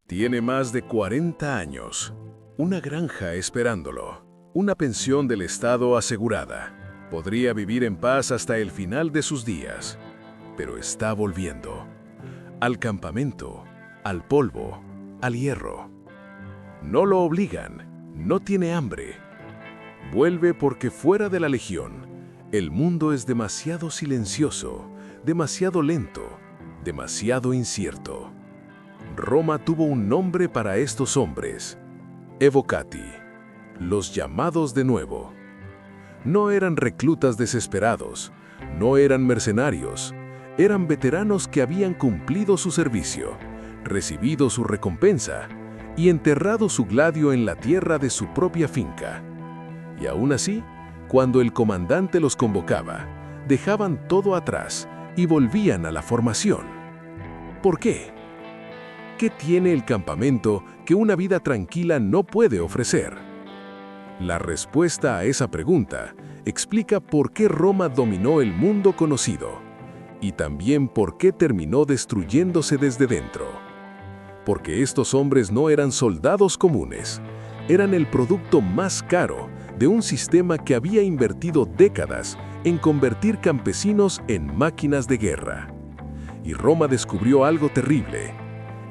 Tiene más de 40 años, una granja esperándolo, una pensión del Estado asegurada. Podría vivir en paz hasta el final de sus días, pero está volviendo. Al campamento, al polvo, al hierro. No lo obligan, no tiene hambre. Vuelve porque fuera de la legión, el mundo es demasiado silencioso, demasiado lento, demasiado incierto. Roma tuvo un nombre para estos hombres: Evocati, los llamados de nuevo. No eran reclutas desesperados, no eran mercenarios, eran veteranos que habían cumplido su servicio, recibido su recompensa y enterrado su gladio en la tierra de su propia finca. Y aún así, cuando el comandante los convocaba, dejaban todo atrás y volvían a la formación. ¿Por qué? ¿Qué tiene el campamento que una vida tranquila no puede ofrecer? La respuesta a esa pregunta explica por qué Roma dominó el mundo conocido y también por qué terminó destruyéndose desde dentro. Porque estos hombres no eran soldados comunes, eran el producto más caro de un sistema que había invertido décadas en convertir campesinos en máquinas de guerra. Y Roma descubrió algo terrible.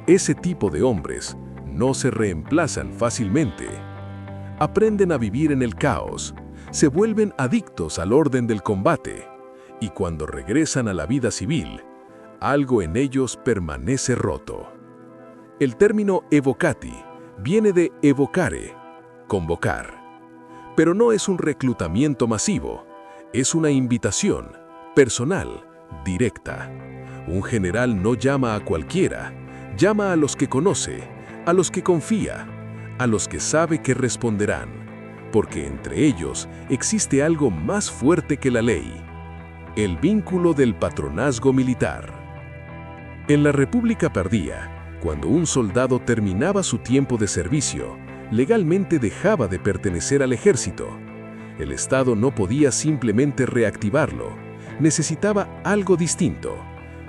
Ese tipo de hombres no se reemplazan fácilmente. Aprenden a vivir en el caos, se vuelven adictos al orden del combate, y cuando regresan a la vida civil, algo en ellos permanece roto. El término evocati viene de evocare, convocar. Pero no es un reclutamiento masivo, es una invitación personal, directa. Un general no llama a cualquiera, llama a los que conoce, a los que confía, a los que sabe que responderán, porque entre ellos existe algo más fuerte que la ley: el vínculo del patronazgo militar. En la República Tardía, cuando un soldado terminaba su tiempo de servicio, legalmente dejaba de pertenecer al ejército. El Estado no podía simplemente reactivarlo, necesitaba algo distinto.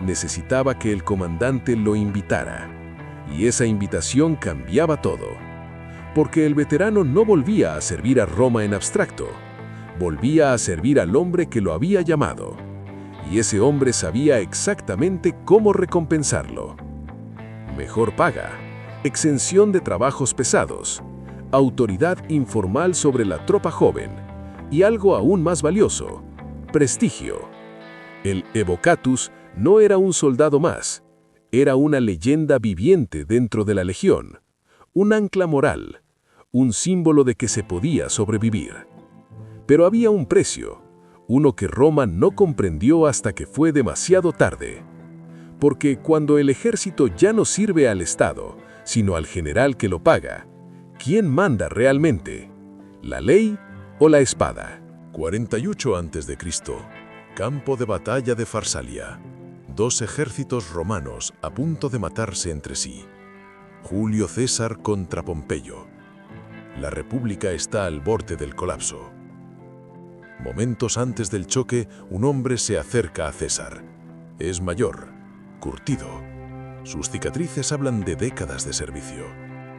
Necesitaba que el comandante lo invitara, y esa invitación cambiaba todo. Porque el veterano no volvía a servir a Roma en abstracto, volvía a servir al hombre que lo había llamado, y ese hombre sabía exactamente cómo recompensarlo. Mejor paga, exención de trabajos pesados, autoridad informal sobre la tropa joven, y algo aún más valioso: prestigio. El evocatus no era un soldado más, era una leyenda viviente dentro de la legión, un ancla moral, un símbolo de que se podía sobrevivir. Pero había un precio, uno que Roma no comprendió hasta que fue demasiado tarde. Porque cuando el ejército ya no sirve al Estado, sino al general que lo paga, ¿quién manda realmente? ¿La ley o la espada? 48 a.C., campo de batalla de Farsalia. Dos ejércitos romanos a punto de matarse entre sí. Julio César contra Pompeyo. La República está al borde del colapso. Momentos antes del choque, un hombre se acerca a César. Es mayor, curtido. Sus cicatrices hablan de décadas de servicio.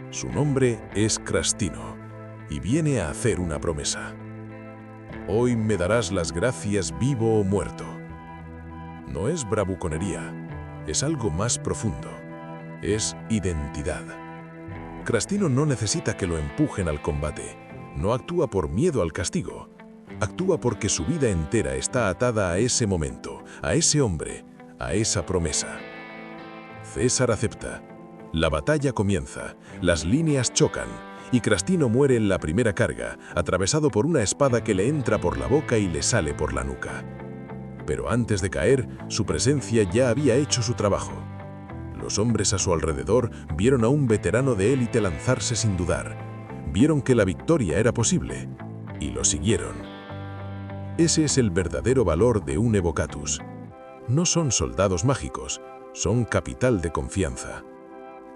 Su nombre es Crastino, y viene a hacer una promesa. Hoy me darás las gracias vivo o muerto. No es bravuconería, es algo más profundo. Es identidad. Crastino no necesita que lo empujen al combate. No actúa por miedo al castigo. Actúa porque su vida entera está atada a ese momento, a ese hombre, a esa promesa. César acepta. La batalla comienza, las líneas chocan, y Crastino muere en la primera carga, atravesado por una espada que le entra por la boca y le sale por la nuca. Pero antes de caer, su presencia ya había hecho su trabajo. Los hombres a su alrededor vieron a un veterano de élite lanzarse sin dudar. Vieron que la victoria era posible, y lo siguieron. Ese es el verdadero valor de un evocatus. No son soldados mágicos, son capital de confianza.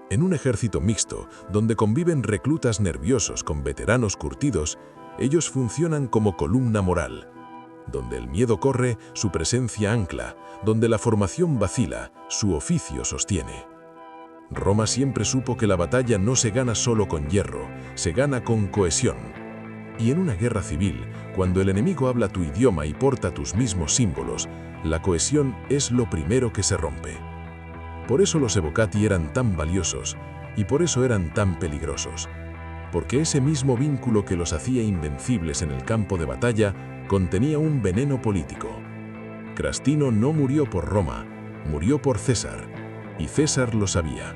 En un ejército mixto, donde conviven reclutas nerviosos con veteranos curtidos, ellos funcionan como columna moral. Donde el miedo corre, su presencia ancla, donde la formación vacila, su oficio sostiene. Roma siempre supo que la batalla no se gana solo con hierro, se gana con cohesión. Y en una guerra civil, cuando el enemigo habla tu idioma y porta tus mismos símbolos, la cohesión es lo primero que se rompe. Por eso los evocati eran tan valiosos, y por eso eran tan peligrosos. Porque ese mismo vínculo que los hacía invencibles en el campo de batalla contenía un veneno político. Crastino no murió por Roma, murió por César, y César lo sabía.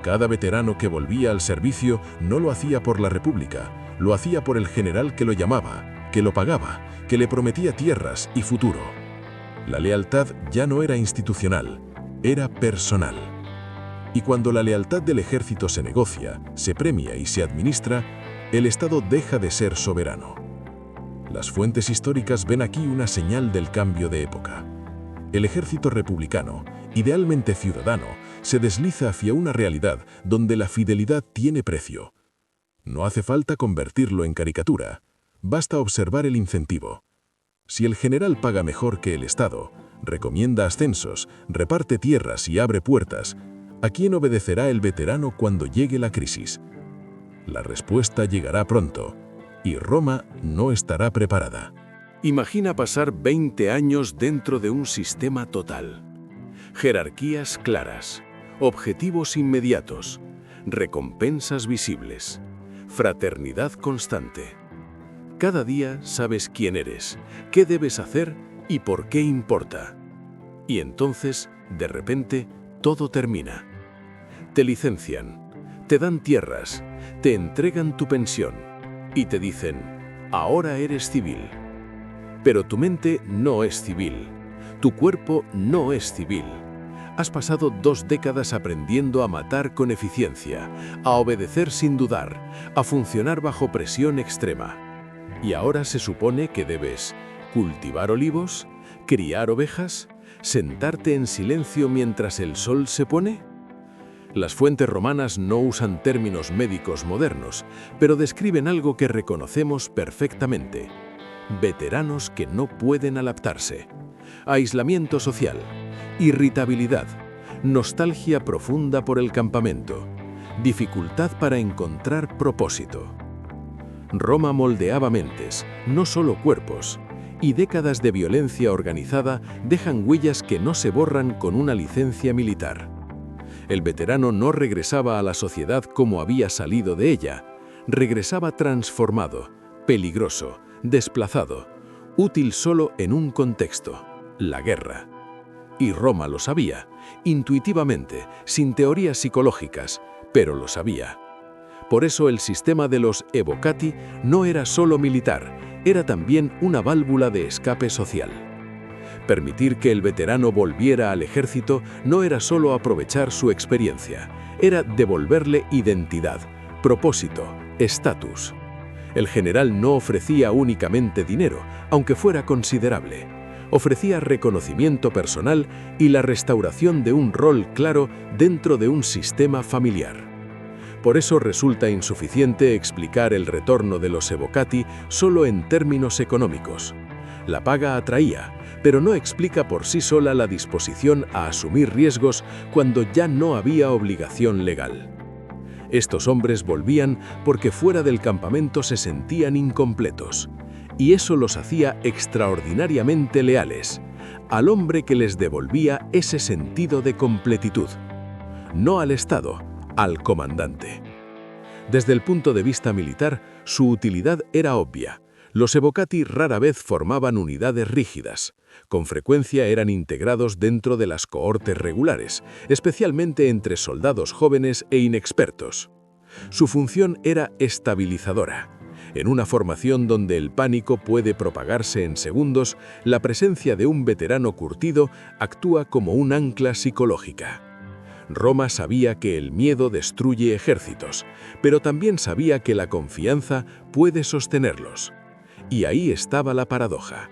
Cada veterano que volvía al servicio no lo hacía por la República, lo hacía por el general que lo llamaba, que lo pagaba, que le prometía tierras y futuro. La lealtad ya no era institucional, era personal. Y cuando la lealtad del ejército se negocia, se premia y se administra, el Estado deja de ser soberano. Las fuentes históricas ven aquí una señal del cambio de época. El ejército republicano, idealmente ciudadano, se desliza hacia una realidad donde la fidelidad tiene precio. No hace falta convertirlo en caricatura, basta observar el incentivo. Si el general paga mejor que el Estado, recomienda ascensos, reparte tierras y abre puertas, ¿a quién obedecerá el veterano cuando llegue la crisis? La respuesta llegará pronto, y Roma no estará preparada. Imagina pasar 20 años dentro de un sistema total. Jerarquías claras, objetivos inmediatos, recompensas visibles, fraternidad constante. Cada día sabes quién eres, qué debes hacer y por qué importa. Y entonces, de repente, todo termina. Te licencian, te dan tierras, te entregan tu pensión y te dicen, ahora eres civil. Pero tu mente no es civil, tu cuerpo no es civil. Has pasado 2 décadas aprendiendo a matar con eficiencia, a obedecer sin dudar, a funcionar bajo presión extrema. Y ahora se supone que debes cultivar olivos, criar ovejas, sentarte en silencio mientras el sol se pone. Las fuentes romanas no usan términos médicos modernos, pero describen algo que reconocemos perfectamente. Veteranos que no pueden adaptarse. Aislamiento social, irritabilidad, nostalgia profunda por el campamento, dificultad para encontrar propósito. Roma moldeaba mentes, no solo cuerpos, y décadas de violencia organizada dejan huellas que no se borran con una licencia militar. El veterano no regresaba a la sociedad como había salido de ella, regresaba transformado, peligroso, desplazado, útil solo en un contexto, la guerra. Y Roma lo sabía, intuitivamente, sin teorías psicológicas, pero lo sabía. Por eso el sistema de los evocati no era solo militar, era también una válvula de escape social. Permitir que el veterano volviera al ejército no era solo aprovechar su experiencia, era devolverle identidad, propósito, estatus. El general no ofrecía únicamente dinero, aunque fuera considerable. Ofrecía reconocimiento personal y la restauración de un rol claro dentro de un sistema familiar. Por eso resulta insuficiente explicar el retorno de los evocati solo en términos económicos. La paga atraía, pero no explica por sí sola la disposición a asumir riesgos cuando ya no había obligación legal. Estos hombres volvían porque fuera del campamento se sentían incompletos, y eso los hacía extraordinariamente leales, al hombre que les devolvía ese sentido de completitud. No al Estado, al comandante. Desde el punto de vista militar, su utilidad era obvia. Los evocati rara vez formaban unidades rígidas. Con frecuencia eran integrados dentro de las cohortes regulares, especialmente entre soldados jóvenes e inexpertos. Su función era estabilizadora. En una formación donde el pánico puede propagarse en segundos, la presencia de un veterano curtido actúa como un ancla psicológica. Roma sabía que el miedo destruye ejércitos, pero también sabía que la confianza puede sostenerlos. Y ahí estaba la paradoja.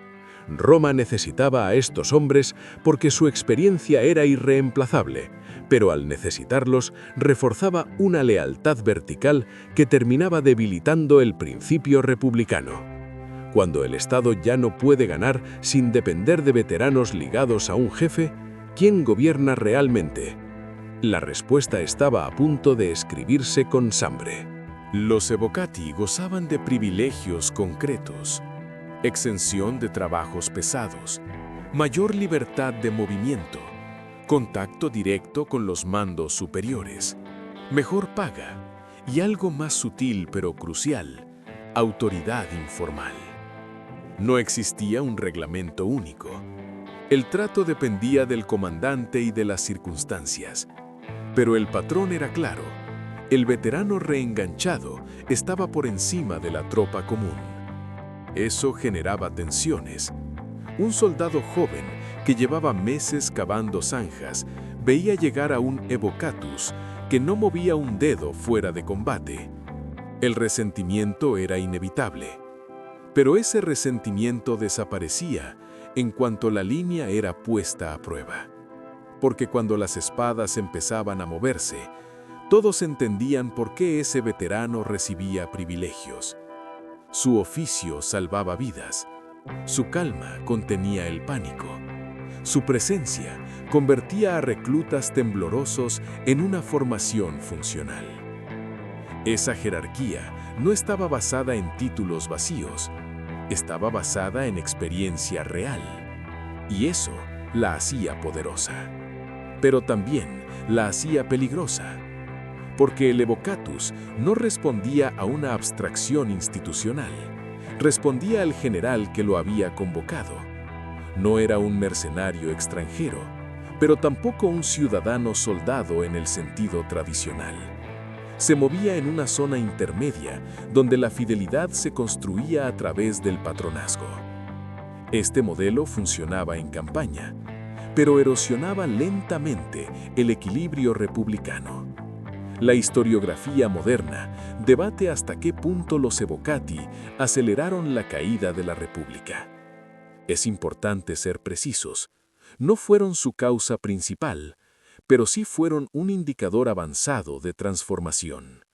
Roma necesitaba a estos hombres porque su experiencia era irreemplazable, pero al necesitarlos reforzaba una lealtad vertical que terminaba debilitando el principio republicano. Cuando el Estado ya no puede ganar sin depender de veteranos ligados a un jefe, ¿quién gobierna realmente? La respuesta estaba a punto de escribirse con sangre. Los evocati gozaban de privilegios concretos, exención de trabajos pesados, mayor libertad de movimiento, contacto directo con los mandos superiores, mejor paga y algo más sutil pero crucial, autoridad informal. No existía un reglamento único. El trato dependía del comandante y de las circunstancias, pero el patrón era claro. El veterano reenganchado estaba por encima de la tropa común. Eso generaba tensiones. Un soldado joven que llevaba meses cavando zanjas veía llegar a un evocatus que no movía un dedo fuera de combate. El resentimiento era inevitable, pero ese resentimiento desaparecía en cuanto la línea era puesta a prueba. Porque cuando las espadas empezaban a moverse, todos entendían por qué ese veterano recibía privilegios. Su oficio salvaba vidas. Su calma contenía el pánico. Su presencia convertía a reclutas temblorosos en una formación funcional. Esa jerarquía no estaba basada en títulos vacíos, estaba basada en experiencia real. Y eso la hacía poderosa. Pero también la hacía peligrosa. Porque el evocatus no respondía a una abstracción institucional, respondía al general que lo había convocado. No era un mercenario extranjero, pero tampoco un ciudadano soldado en el sentido tradicional. Se movía en una zona intermedia donde la fidelidad se construía a través del patronazgo. Este modelo funcionaba en campaña, pero erosionaba lentamente el equilibrio republicano. La historiografía moderna debate hasta qué punto los evocati aceleraron la caída de la República. Es importante ser precisos. No fueron su causa principal, pero sí fueron un indicador avanzado de transformación.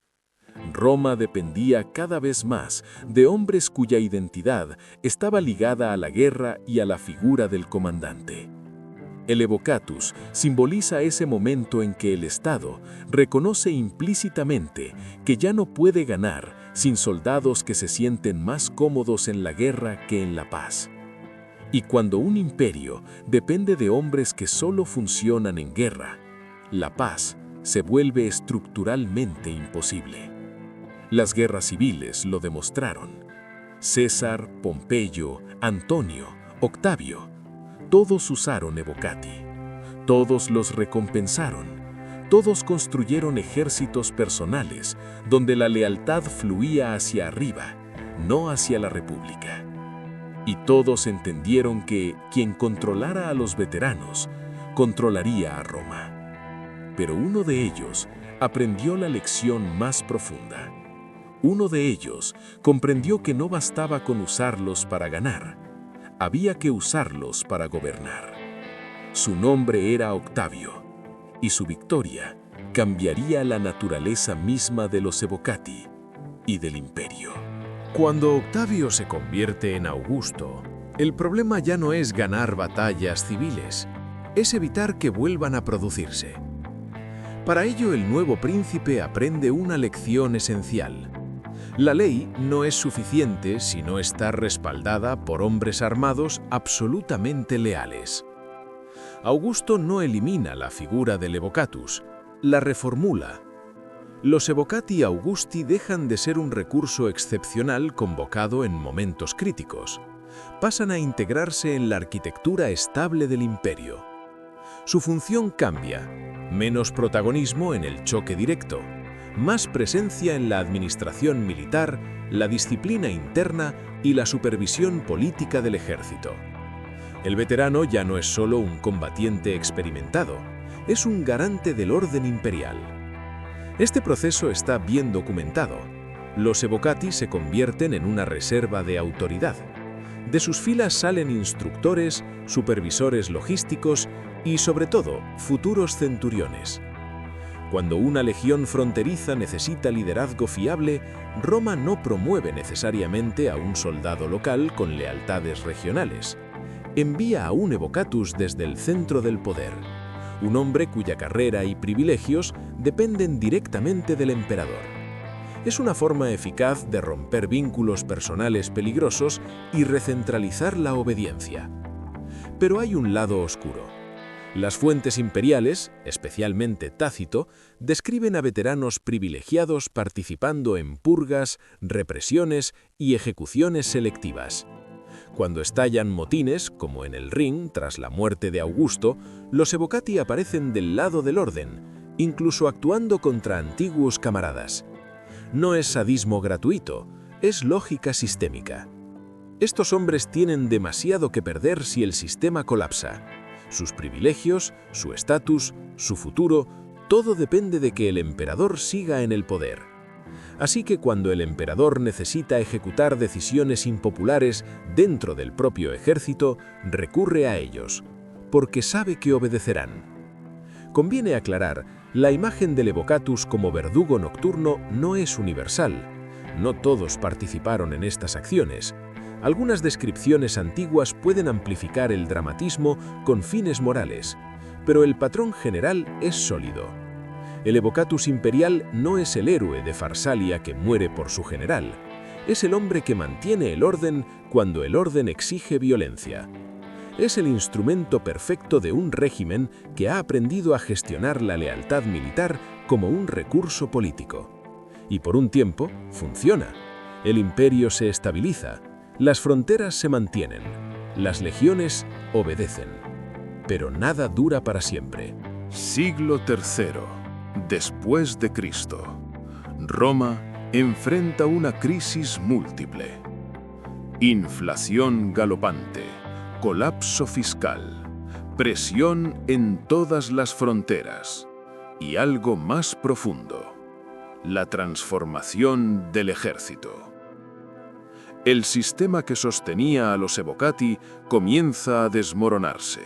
Roma dependía cada vez más de hombres cuya identidad estaba ligada a la guerra y a la figura del comandante. El evocatus simboliza ese momento en que el Estado reconoce implícitamente que ya no puede ganar sin soldados que se sienten más cómodos en la guerra que en la paz. Y cuando un imperio depende de hombres que solo funcionan en guerra, la paz se vuelve estructuralmente imposible. Las guerras civiles lo demostraron. César, Pompeyo, Antonio, Octavio, todos usaron evocati. Todos los recompensaron. Todos construyeron ejércitos personales donde la lealtad fluía hacia arriba, no hacia la República. Y todos entendieron que quien controlara a los veteranos, controlaría a Roma. Pero uno de ellos aprendió la lección más profunda. Uno de ellos comprendió que no bastaba con usarlos para ganar, había que usarlos para gobernar. Su nombre era Octavio, y su victoria cambiaría la naturaleza misma de los evocati y del imperio. Cuando Octavio se convierte en Augusto, el problema ya no es ganar batallas civiles, es evitar que vuelvan a producirse. Para ello, el nuevo príncipe aprende una lección esencial. La ley no es suficiente si no está respaldada por hombres armados absolutamente leales. Augusto no elimina la figura del evocatus, la reformula. Los evocati Augusti dejan de ser un recurso excepcional convocado en momentos críticos. Pasan a integrarse en la arquitectura estable del imperio. Su función cambia, menos protagonismo en el choque directo, más presencia en la administración militar, la disciplina interna y la supervisión política del ejército. El veterano ya no es solo un combatiente experimentado, es un garante del orden imperial. Este proceso está bien documentado. Los evocati se convierten en una reserva de autoridad. De sus filas salen instructores, supervisores logísticos y, sobre todo, futuros centuriones. Cuando una legión fronteriza necesita liderazgo fiable, Roma no promueve necesariamente a un soldado local con lealtades regionales. Envía a un evocatus desde el centro del poder, un hombre cuya carrera y privilegios dependen directamente del emperador. Es una forma eficaz de romper vínculos personales peligrosos y recentralizar la obediencia. Pero hay un lado oscuro. Las fuentes imperiales, especialmente Tácito, describen a veteranos privilegiados participando en purgas, represiones y ejecuciones selectivas. Cuando estallan motines, como en el Ring tras la muerte de Augusto, los evocati aparecen del lado del orden, incluso actuando contra antiguos camaradas. No es sadismo gratuito, es lógica sistémica. Estos hombres tienen demasiado que perder si el sistema colapsa. Sus privilegios, su estatus, su futuro, todo depende de que el emperador siga en el poder. Así que cuando el emperador necesita ejecutar decisiones impopulares dentro del propio ejército, recurre a ellos, porque sabe que obedecerán. Conviene aclarar, la imagen del evocatus como verdugo nocturno no es universal. No todos participaron en estas acciones. Algunas descripciones antiguas pueden amplificar el dramatismo con fines morales, pero el patrón general es sólido. El evocatus imperial no es el héroe de Farsalia que muere por su general. Es el hombre que mantiene el orden cuando el orden exige violencia. Es el instrumento perfecto de un régimen que ha aprendido a gestionar la lealtad militar como un recurso político. Y por un tiempo, funciona. El imperio se estabiliza. Las fronteras se mantienen, las legiones obedecen, pero nada dura para siempre. Siglo III, después de Cristo. Roma enfrenta una crisis múltiple. Inflación galopante, colapso fiscal, presión en todas las fronteras y algo más profundo, la transformación del ejército. El sistema que sostenía a los evocati comienza a desmoronarse.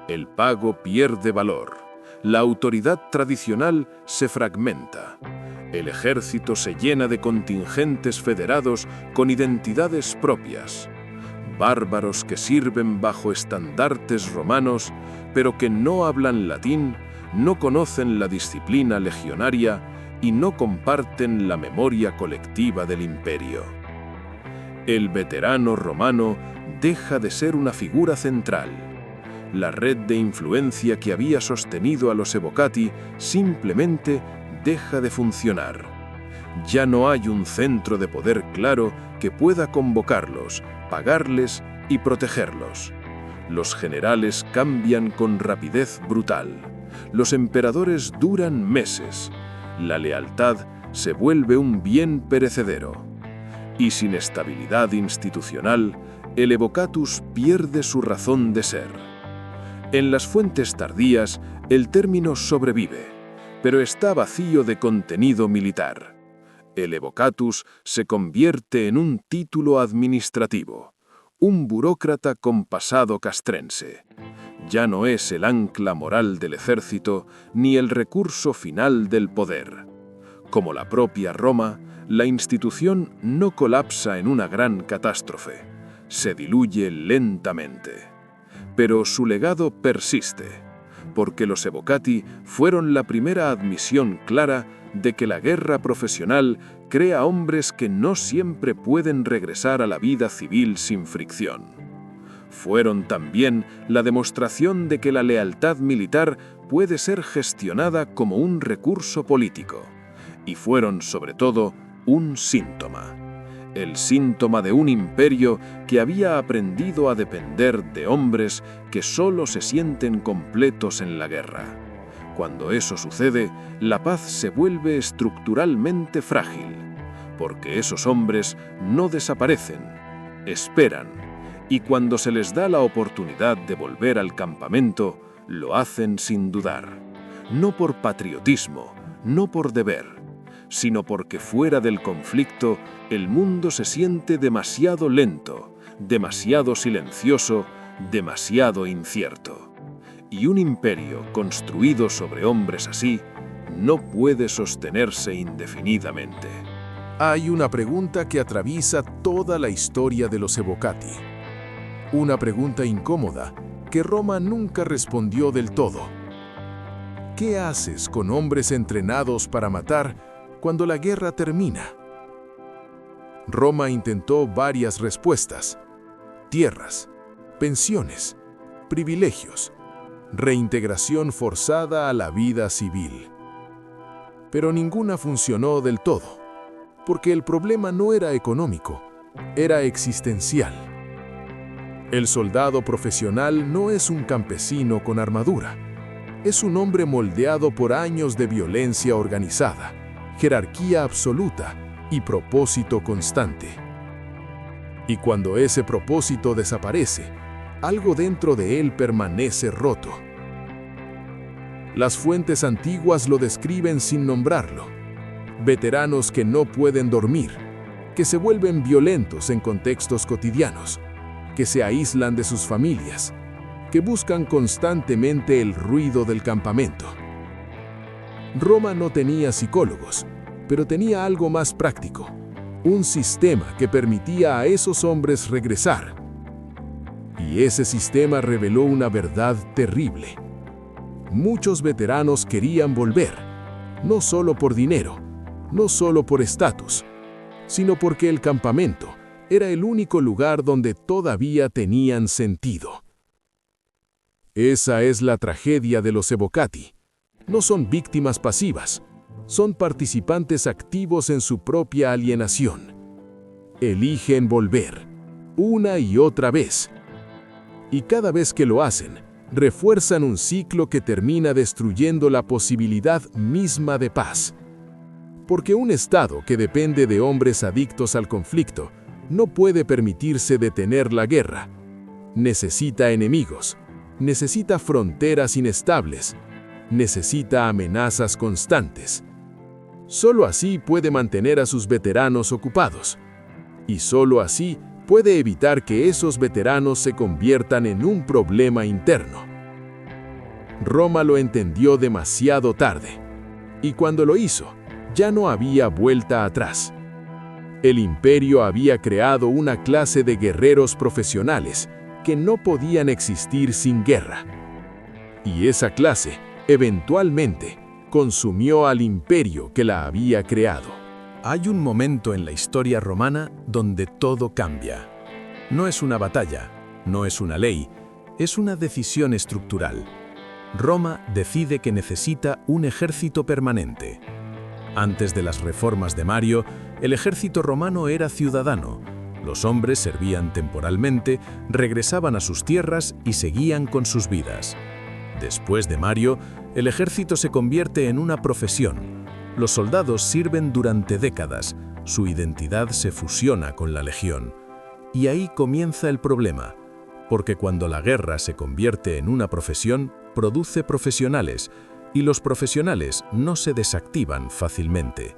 El pago pierde valor. La autoridad tradicional se fragmenta. El ejército se llena de contingentes federados con identidades propias. Bárbaros que sirven bajo estandartes romanos, pero que no hablan latín, no conocen la disciplina legionaria y no comparten la memoria colectiva del imperio. El veterano romano deja de ser una figura central. La red de influencia que había sostenido a los evocati simplemente deja de funcionar. Ya no hay un centro de poder claro que pueda convocarlos, pagarles y protegerlos. Los generales cambian con rapidez brutal. Los emperadores duran meses. La lealtad se vuelve un bien perecedero. Y sin estabilidad institucional, el evocatus pierde su razón de ser. En las fuentes tardías, el término sobrevive, pero está vacío de contenido militar. El evocatus se convierte en un título administrativo, un burócrata con pasado castrense. Ya no es el ancla moral del ejército ni el recurso final del poder. Como la propia Roma, la institución no colapsa en una gran catástrofe, se diluye lentamente. Pero su legado persiste, porque los evocati fueron la primera admisión clara de que la guerra profesional crea hombres que no siempre pueden regresar a la vida civil sin fricción. Fueron también la demostración de que la lealtad militar puede ser gestionada como un recurso político, y fueron, sobre todo, un síntoma. El síntoma de un imperio que había aprendido a depender de hombres que solo se sienten completos en la guerra. Cuando eso sucede, la paz se vuelve estructuralmente frágil, porque esos hombres no desaparecen, esperan, y cuando se les da la oportunidad de volver al campamento, lo hacen sin dudar, no por patriotismo, no por deber, sino porque fuera del conflicto el mundo se siente demasiado lento, demasiado silencioso, demasiado incierto. Y un imperio construido sobre hombres así no puede sostenerse indefinidamente. Hay una pregunta que atraviesa toda la historia de los evocati. Una pregunta incómoda que Roma nunca respondió del todo. ¿Qué haces con hombres entrenados para matar cuando la guerra termina? Roma intentó varias respuestas: tierras, pensiones, privilegios, reintegración forzada a la vida civil. Pero ninguna funcionó del todo, porque el problema no era económico, era existencial. El soldado profesional no es un campesino con armadura, es un hombre moldeado por años de violencia organizada, jerarquía absoluta y propósito constante. Y cuando ese propósito desaparece, algo dentro de él permanece roto. Las fuentes antiguas lo describen sin nombrarlo: veteranos que no pueden dormir, que se vuelven violentos en contextos cotidianos, que se aíslan de sus familias, que buscan constantemente el ruido del campamento. Roma no tenía psicólogos, pero tenía algo más práctico: un sistema que permitía a esos hombres regresar. Y ese sistema reveló una verdad terrible. Muchos veteranos querían volver, no solo por dinero, no solo por estatus, sino porque el campamento era el único lugar donde todavía tenían sentido. Esa es la tragedia de los evocati. No son víctimas pasivas, son participantes activos en su propia alienación. Eligen volver, una y otra vez. Y cada vez que lo hacen, refuerzan un ciclo que termina destruyendo la posibilidad misma de paz. Porque un Estado que depende de hombres adictos al conflicto no puede permitirse detener la guerra. Necesita enemigos, necesita fronteras inestables, necesita amenazas constantes. Solo así puede mantener a sus veteranos ocupados. Y solo así puede evitar que esos veteranos se conviertan en un problema interno. Roma lo entendió demasiado tarde. Y cuando lo hizo, ya no había vuelta atrás. El imperio había creado una clase de guerreros profesionales que no podían existir sin guerra. Y esa clase, eventualmente, consumió al imperio que la había creado. Hay un momento en la historia romana donde todo cambia. No es una batalla, no es una ley, es una decisión estructural. Roma decide que necesita un ejército permanente. Antes de las reformas de Mario, el ejército romano era ciudadano. Los hombres servían temporalmente, regresaban a sus tierras y seguían con sus vidas. Después de Mario, el ejército se convierte en una profesión. Los soldados sirven durante décadas, su identidad se fusiona con la legión. Y ahí comienza el problema, porque cuando la guerra se convierte en una profesión, produce profesionales, y los profesionales no se desactivan fácilmente.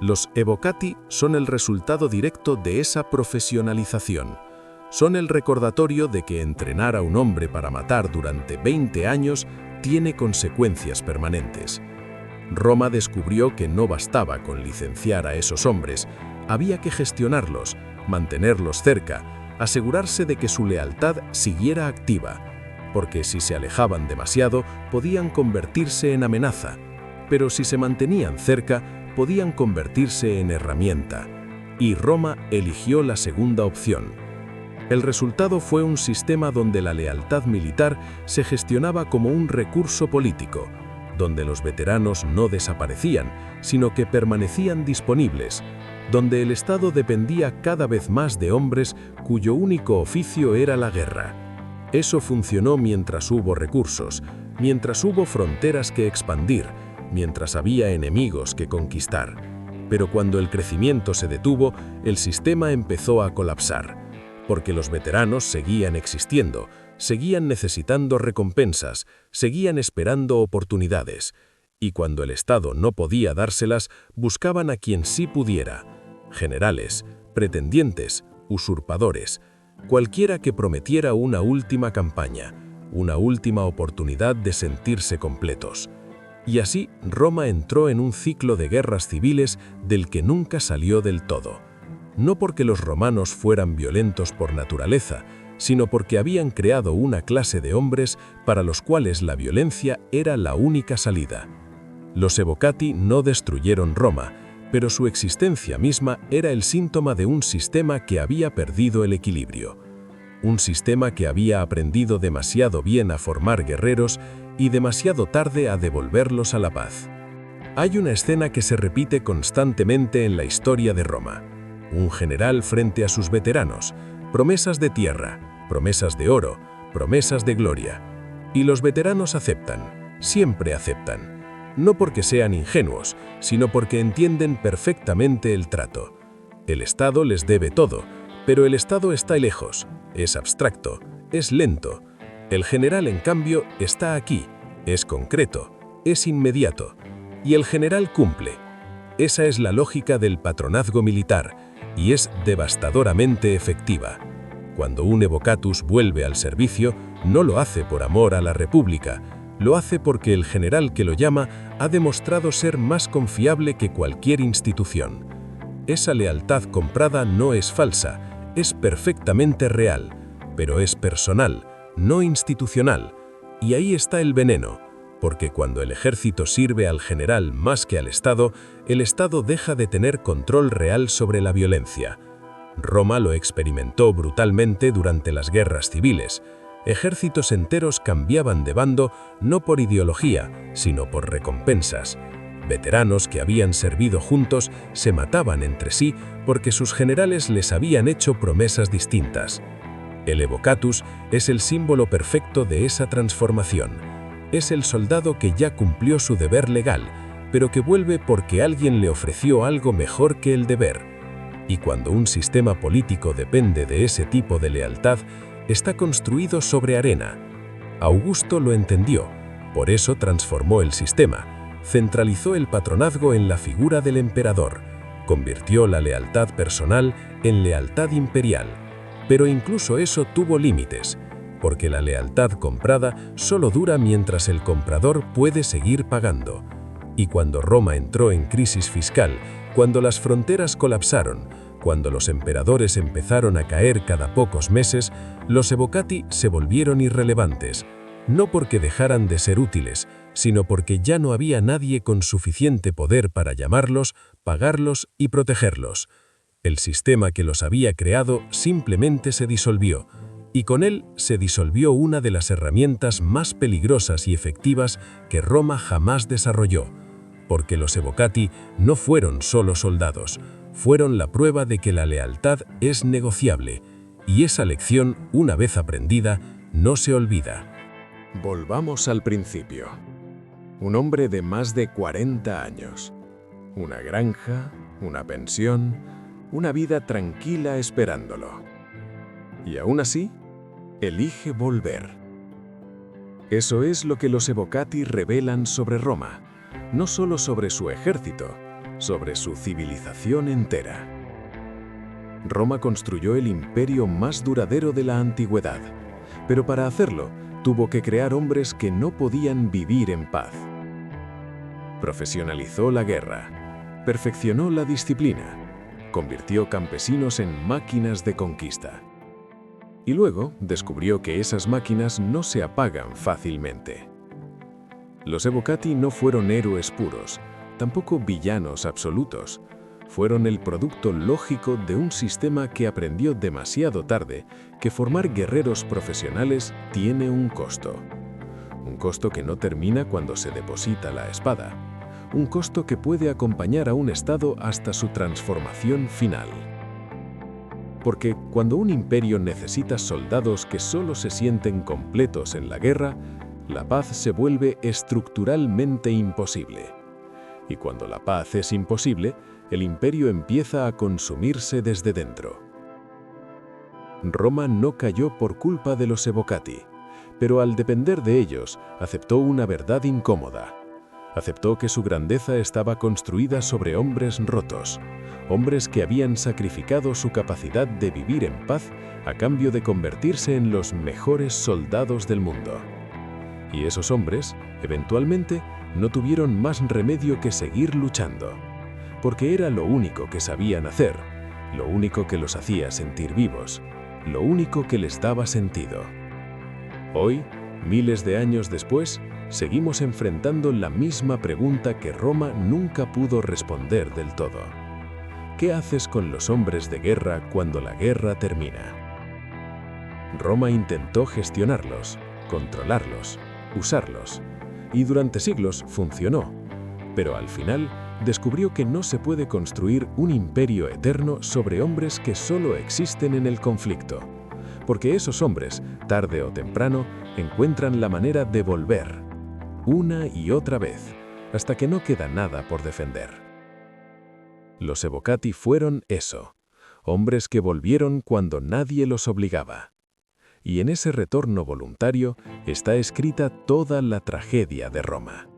Los evocati son el resultado directo de esa profesionalización. Son el recordatorio de que entrenar a un hombre para matar durante 20 años tiene consecuencias permanentes. Roma descubrió que no bastaba con licenciar a esos hombres, había que gestionarlos, mantenerlos cerca, asegurarse de que su lealtad siguiera activa, porque si se alejaban demasiado podían convertirse en amenaza, pero si se mantenían cerca podían convertirse en herramienta, y Roma eligió la segunda opción. El resultado fue un sistema donde la lealtad militar se gestionaba como un recurso político, donde los veteranos no desaparecían, sino que permanecían disponibles, donde el Estado dependía cada vez más de hombres cuyo único oficio era la guerra. Eso funcionó mientras hubo recursos, mientras hubo fronteras que expandir, mientras había enemigos que conquistar. Pero cuando el crecimiento se detuvo, el sistema empezó a colapsar, porque los veteranos seguían existiendo, seguían necesitando recompensas, seguían esperando oportunidades, y cuando el Estado no podía dárselas, buscaban a quien sí pudiera: generales, pretendientes, usurpadores, cualquiera que prometiera una última campaña, una última oportunidad de sentirse completos. Y así Roma entró en un ciclo de guerras civiles del que nunca salió del todo. No porque los romanos fueran violentos por naturaleza, sino porque habían creado una clase de hombres para los cuales la violencia era la única salida. Los Evocati no destruyeron Roma, pero su existencia misma era el síntoma de un sistema que había perdido el equilibrio. Un sistema que había aprendido demasiado bien a formar guerreros y demasiado tarde a devolverlos a la paz. Hay una escena que se repite constantemente en la historia de Roma. Un general frente a sus veteranos, promesas de tierra, promesas de oro, promesas de gloria. Y los veteranos aceptan, siempre aceptan. No porque sean ingenuos, sino porque entienden perfectamente el trato. El Estado les debe todo, pero el Estado está lejos, es abstracto, es lento. El general, en cambio, está aquí, es concreto, es inmediato. Y el general cumple. Esa es la lógica del patronazgo militar, y es devastadoramente efectiva. Cuando un evocatus vuelve al servicio, no lo hace por amor a la República, lo hace porque el general que lo llama ha demostrado ser más confiable que cualquier institución. Esa lealtad comprada no es falsa, es perfectamente real, pero es personal, no institucional. Y ahí está el veneno, porque cuando el ejército sirve al general más que al Estado, el Estado deja de tener control real sobre la violencia. Roma lo experimentó brutalmente durante las guerras civiles. Ejércitos enteros cambiaban de bando no por ideología, sino por recompensas. Veteranos que habían servido juntos se mataban entre sí porque sus generales les habían hecho promesas distintas. El evocatus es el símbolo perfecto de esa transformación. Es el soldado que ya cumplió su deber legal, pero que vuelve porque alguien le ofreció algo mejor que el deber. Y cuando un sistema político depende de ese tipo de lealtad, está construido sobre arena. Augusto lo entendió, por eso transformó el sistema, centralizó el patronazgo en la figura del emperador, convirtió la lealtad personal en lealtad imperial. Pero incluso eso tuvo límites, porque la lealtad comprada solo dura mientras el comprador puede seguir pagando. Y cuando Roma entró en crisis fiscal, cuando las fronteras colapsaron, cuando los emperadores empezaron a caer cada pocos meses, los evocati se volvieron irrelevantes, no porque dejaran de ser útiles, sino porque ya no había nadie con suficiente poder para llamarlos, pagarlos y protegerlos. El sistema que los había creado simplemente se disolvió, y con él se disolvió una de las herramientas más peligrosas y efectivas que Roma jamás desarrolló, porque los evocati no fueron solo soldados, fueron la prueba de que la lealtad es negociable, y esa lección, una vez aprendida, no se olvida. Volvamos al principio. Un hombre de más de 40 años. Una granja, una pensión, una vida tranquila esperándolo. Y aún así, elige volver. Eso es lo que los evocati revelan sobre Roma, no solo sobre su ejército, sobre su civilización entera. Roma construyó el imperio más duradero de la antigüedad, pero para hacerlo tuvo que crear hombres que no podían vivir en paz. Profesionalizó la guerra, perfeccionó la disciplina, convirtió campesinos en máquinas de conquista. Y luego descubrió que esas máquinas no se apagan fácilmente. Los evocati no fueron héroes puros, tampoco villanos absolutos. Fueron el producto lógico de un sistema que aprendió demasiado tarde que formar guerreros profesionales tiene un costo. Un costo que no termina cuando se deposita la espada. Un costo que puede acompañar a un estado hasta su transformación final. Porque cuando un imperio necesita soldados que solo se sienten completos en la guerra, la paz se vuelve estructuralmente imposible. Y cuando la paz es imposible, el imperio empieza a consumirse desde dentro. Roma no cayó por culpa de los evocati, pero al depender de ellos, aceptó una verdad incómoda. Aceptó que su grandeza estaba construida sobre hombres rotos, hombres que habían sacrificado su capacidad de vivir en paz a cambio de convertirse en los mejores soldados del mundo. Y esos hombres, eventualmente, no tuvieron más remedio que seguir luchando, porque era lo único que sabían hacer, lo único que los hacía sentir vivos, lo único que les daba sentido. Hoy, miles de años después, seguimos enfrentando la misma pregunta que Roma nunca pudo responder del todo. ¿Qué haces con los hombres de guerra cuando la guerra termina? Roma intentó gestionarlos, controlarlos, usarlos, y durante siglos funcionó, pero al final descubrió que no se puede construir un imperio eterno sobre hombres que solo existen en el conflicto, porque esos hombres, tarde o temprano, encuentran la manera de volver, una y otra vez, hasta que no queda nada por defender. Los Evocati fueron eso, hombres que volvieron cuando nadie los obligaba. Y en ese retorno voluntario está escrita toda la tragedia de Roma.